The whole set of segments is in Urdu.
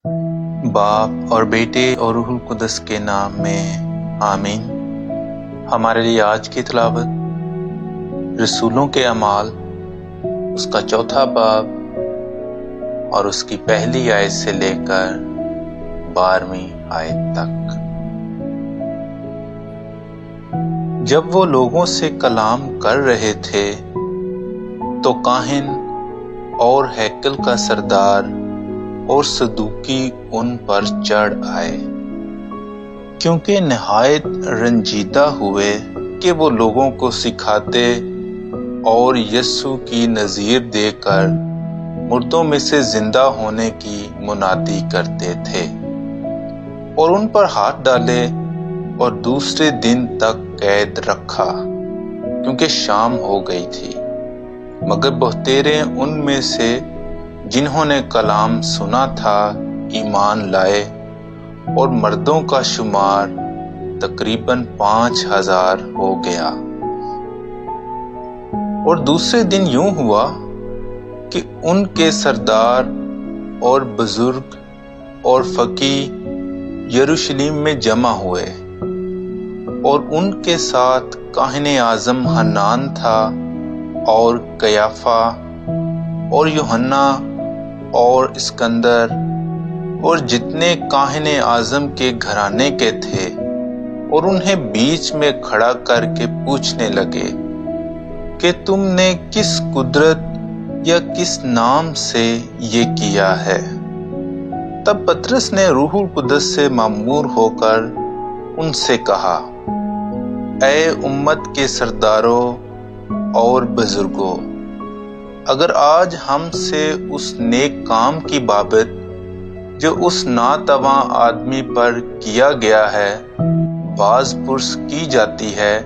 باپ اور بیٹے اور روح القدس کے نام میں آمین۔ ہمارے لیے آج کی تلاوت رسولوں کے اعمال اس کا 4 باب اور اس کی پہلی آیت سے لے کر 12ویں آیت تک۔ جب وہ لوگوں سے کلام کر رہے تھے تو کاہن اور ہیکل کا سردار اور صدوقی ان پر چڑھ آئے، کیونکہ نہایت رنجیدہ ہوئے کہ وہ لوگوں کو سکھاتے اور یسوع کی نظیر دے کر مردوں میں سے زندہ ہونے کی منادی کرتے تھے، اور ان پر ہاتھ ڈالے اور دوسرے دن تک قید رکھا، کیونکہ شام ہو گئی تھی۔ مگر بہتیرے ان میں سے جنہوں نے کلام سنا تھا ایمان لائے، اور مردوں کا شمار تقریباً 5000 ہو گیا۔ اور دوسرے دن یوں ہوا کہ ان کے سردار اور بزرگ اور فقیہ یروشلم میں جمع ہوئے، اور ان کے ساتھ کاہن اعظم حنان تھا اور قیافہ اور یوحنا اور اسکندر اور جتنے کاہن اعظم کے گھرانے کے تھے، اور انہیں بیچ میں کھڑا کر کے پوچھنے لگے کہ تم نے کس قدرت یا کس نام سے یہ کیا ہے؟ تب پطرس نے روح القدس سے معمور ہو کر ان سے کہا، اے امت کے سرداروں اور بزرگوں، اگر آج ہم سے اس نیک کام کی بابت جو اس ناتواں آدمی پر کیا گیا ہے باز پرس کی جاتی ہے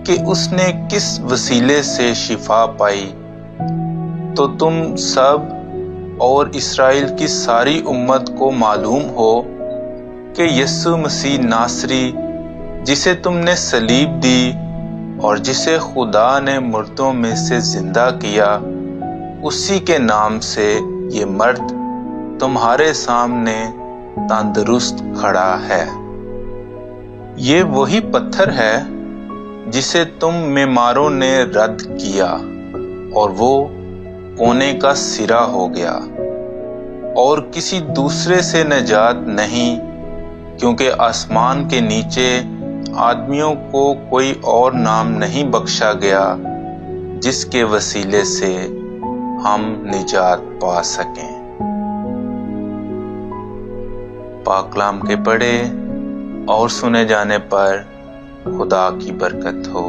کہ اس نے کس وسیلے سے شفا پائی، تو تم سب اور اسرائیل کی ساری امت کو معلوم ہو کہ یسوع مسیح ناصری، جسے تم نے صلیب دی اور جسے خدا نے مردوں میں سے زندہ کیا، اسی کے نام سے یہ مرد تمہارے سامنے تندرست کھڑا ہے۔ یہ وہی پتھر ہے جسے تم معماروں نے رد کیا، اور وہ کونے کا سرا ہو گیا، اور کسی دوسرے سے نجات نہیں، کیونکہ آسمان کے نیچے آدمیوں کو کوئی اور نام نہیں بخشا گیا جس کے وسیلے سے ہم نجات پا سکیں۔ پاک کلام کے پڑھے اور سنے جانے پر خدا کی برکت ہو۔